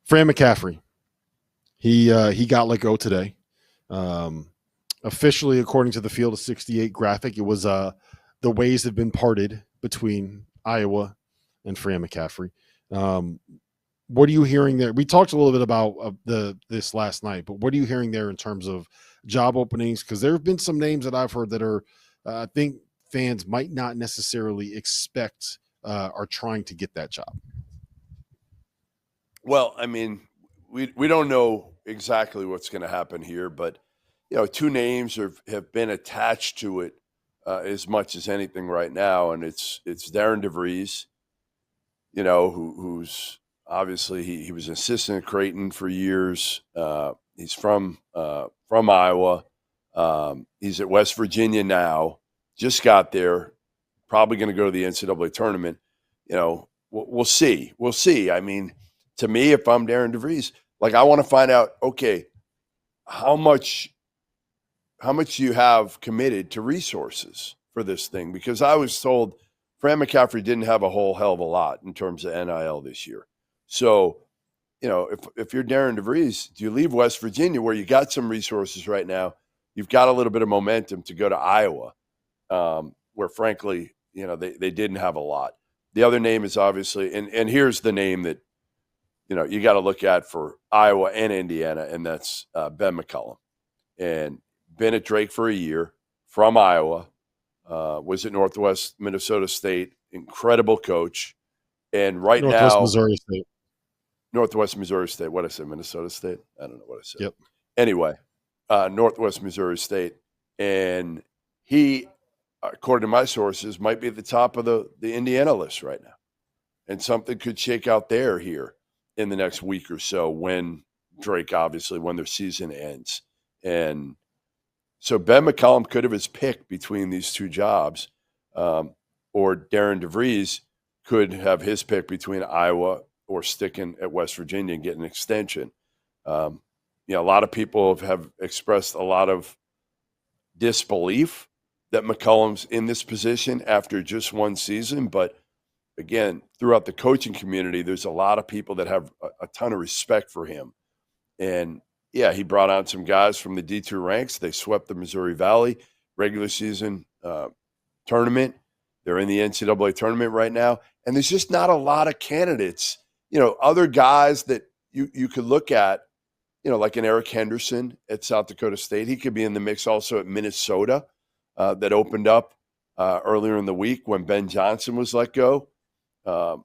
Fran McCaffrey, he got let go today. Officially, according to the Field of 68 graphic, it was the ways have been parted between Iowa and Fran McCaffrey. What are you hearing there? We talked a little bit about this last night, but what are you hearing there in terms of job openings? Because there have been some names that I've heard that are, I think fans might not necessarily expect are trying to get that job. Well, I mean, we don't know exactly what's going to happen here, but two names have been attached to it as much as anything right now, and it's Darren DeVries, who's obviously he was an assistant at Creighton for years. He's from Iowa. He's at West Virginia now. Just got there. Probably going to go to the NCAA tournament. We'll see. We'll see. I mean, to me, if I'm Darren DeVries, I want to find out, okay, how much you have committed to resources for this thing, because I was told Fran McCaffrey didn't have a whole hell of a lot in terms of NIL this year. So, if you're Darren DeVries, do you leave West Virginia where you got some resources right now? You've got a little bit of momentum to go to Iowa, where frankly, they didn't have a lot. The other name is obviously, and here's the name that, you got to look at for Iowa and Indiana, and that's Ben McCollum. And been at Drake for a year, from Iowa, was at Northwest Minnesota State, incredible coach. And Northwest Missouri State. Northwest Missouri State. What I said, Minnesota State? I don't know what I said. Yep. Anyway, Northwest Missouri State. And he, according to my sources, might be at the top of the Indiana list right now. And something could shake out here in the next week or so when Drake, obviously, when their season ends. And so Ben McCollum could have his pick between these two jobs, or Darren DeVries could have his pick between Iowa or sticking at West Virginia and getting an extension. A lot of people have expressed a lot of disbelief that McCollum's in this position after just one season. But again, throughout the coaching community, there's a lot of people that have a ton of respect for him. And yeah, he brought on some guys from the D2 ranks. They swept the Missouri Valley regular season tournament. They're in the NCAA tournament right now. And there's just not a lot of candidates, other guys that you could look at, like an Eric Henderson at South Dakota State. He could be in the mix also at Minnesota that opened up earlier in the week when Ben Johnson was let go. Nico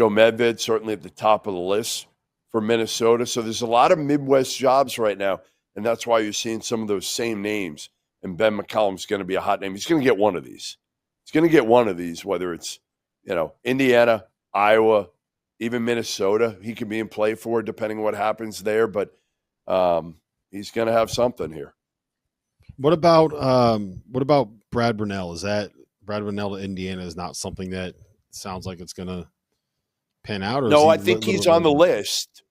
Medved certainly at the top of the list for Minnesota. So there's a lot of Midwest jobs right now, and that's why you're seeing some of those same names. And Ben McCollum's going to be a hot name. He's going to get one of these. He's going to get one of these, whether it's, Indiana, Iowa, even Minnesota. He could be in play for it, depending on what happens there. But he's going to have something here. What about Brad Brunell? Is that Brad Brunell to Indiana is not something that sounds like it's going to pan out? Or no, I think he's on the list.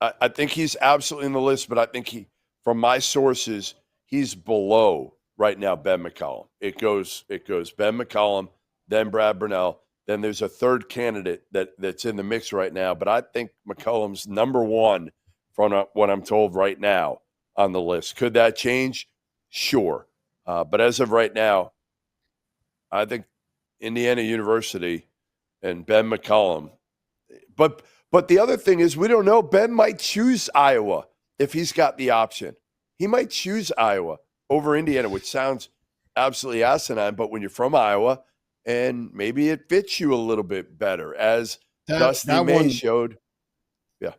I think he's absolutely on the list, but I think from my sources, he's below right now Ben McCollum. It goes Ben McCollum, then Brad Brunell, then there's a third candidate that's in the mix right now. But I think McCollum's number one from what I'm told right now on the list. Could that change? Sure. But as of right now, I think Indiana University and Ben McCollum. But the other thing is we don't know. Ben might choose Iowa if he's got the option. He might choose Iowa over Indiana, which sounds absolutely asinine. But when you're from Iowa, and maybe it fits you a little bit better, as Dusty May showed. Yeah,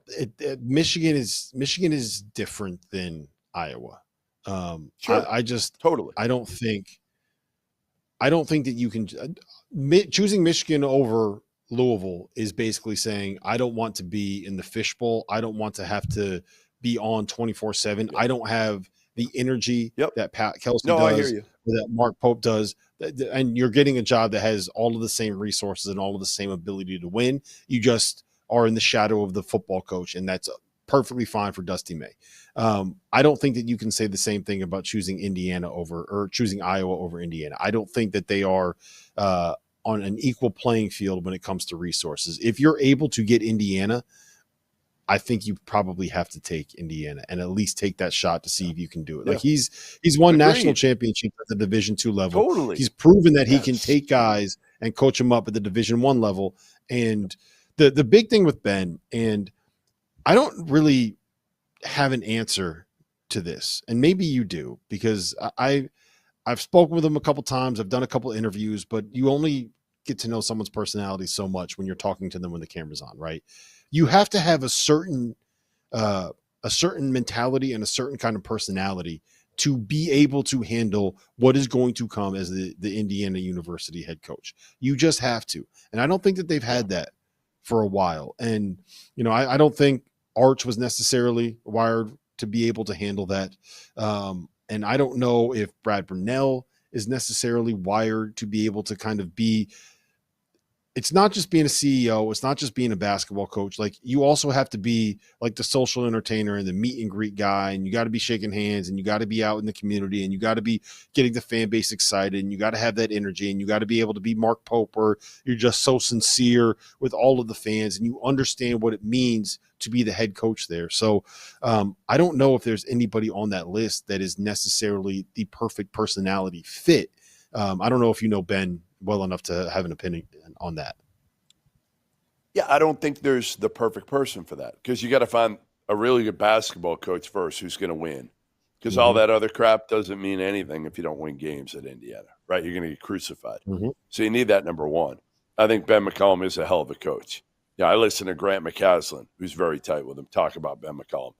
Michigan is different than Iowa. Sure. I just totally. I don't think that you can choosing Michigan over Louisville is basically saying I don't want to be in the fishbowl. I don't want to have to be on 24/7. I don't have the energy that Pat Kelsey does, I hear you. or that Mark Pope does. And you're getting a job that has all of the same resources and all of the same ability to win. You just are in the shadow of the football coach, and that's perfectly fine for Dusty May. I don't think that you can say the same thing about choosing choosing Iowa over Indiana. I don't think that they are on an equal playing field when it comes to resources. If you're able to get Indiana I think you probably have to take Indiana and at least take that shot to see if you can do it. Yeah. Like he's won national Agreed. championships at the Division II level. Totally. He's proven that he can Yes. take guys and coach them up at the Division I level. And the big thing with Ben, and I don't really have an answer to this, and maybe you do, because I've spoken with him a couple times. I've done a couple interviews, but you only get to know someone's personality so much when you're talking to them when the camera's on, right? You have to have a certain mentality and a certain kind of personality to be able to handle what is going to come as the Indiana University head coach. You just have to. And I don't think that they've had that for a while. And, you know, I don't think Arch was necessarily wired to be able to handle that. And I don't know if Brad Brunell is necessarily wired to be able to kind of be, it's not just being a CEO. It's not just being a basketball coach. Like you also have to be like the social entertainer and the meet and greet guy. And you got to be shaking hands and you got to be out in the community and you got to be getting the fan base excited and you got to have that energy and you got to be able to be Mark Pope where you're just so sincere with all of the fans and you understand what it means to be the head coach there. So I don't know if there's anybody on that list that is necessarily the perfect personality fit. I don't know if you know Ben well enough to have an opinion on that. Yeah, I don't think there's the perfect person for that because you got to find a really good basketball coach first who's going to win. Because all that other crap doesn't mean anything if you don't win games at Indiana, right? You're going to get crucified. So you need that number one. I think Ben McCollum is a hell of a coach. Yeah, I listen to Grant McCaslin, who's very tight with him, talk about Ben McCollum,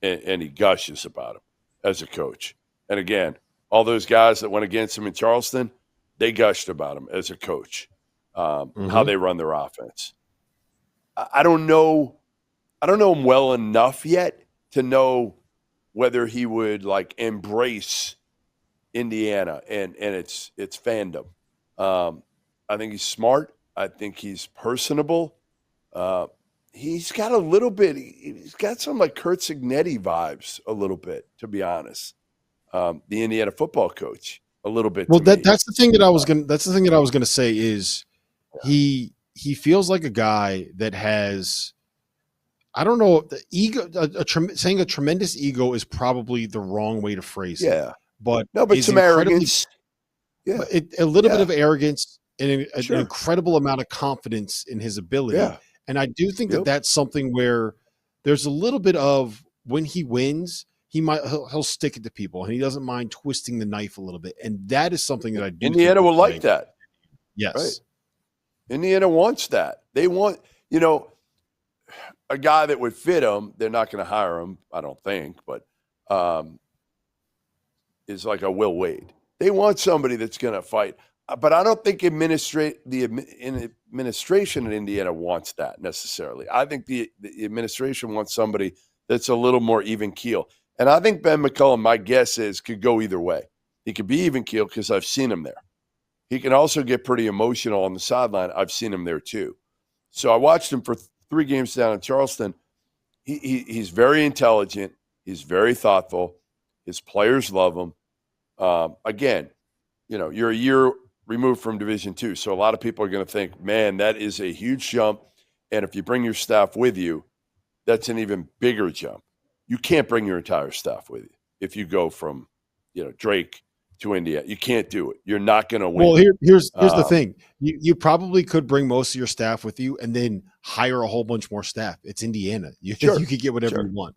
and he gushes about him as a coach. And again, all those guys that went against him in Charleston, they gushed about him as a coach, how they run their offense. I don't know him well enough yet to know whether he would like embrace Indiana and its fandom. I think he's smart. I think he's personable. He's got a little bit. He's got some like Kurt Signetti vibes a little bit, to be honest. The Indiana football coach. A little bit. Well, that's the thing that I was gonna say is he feels like a guy that has, I don't know, the ego. Saying a tremendous ego is probably the wrong way to phrase it. But some arrogance. Yeah, a little bit of arrogance and an incredible amount of confidence in his ability. Yeah. And I do think that that's something where there's a little bit of when he wins. He'll stick it to people and he doesn't mind twisting the knife a little bit. And that is something that I do. Indiana will like that. Yes. Right. Indiana wants that. They want, a guy that would fit them. They're not going to hire him, I don't think, but is like a Will Wade. They want somebody that's going to fight. But I don't think the administration in Indiana wants that necessarily. I think the administration wants somebody that's a little more even keel. And I think Ben McCollum, my guess is, could go either way. He could be even keel because I've seen him there. He can also get pretty emotional on the sideline. I've seen him there too. So I watched him for 3 games down in Charleston. He's very intelligent. He's very thoughtful. His players love him. Again, you're a year removed from Division II, so a lot of people are going to think, man, that is a huge jump. And if you bring your staff with you, that's an even bigger jump. You can't bring your entire staff with you if you go from, Drake to India. You can't do it. You're not going to win. Well, here's the thing. You probably could bring most of your staff with you and then hire a whole bunch more staff. It's Indiana. You could get whatever you want.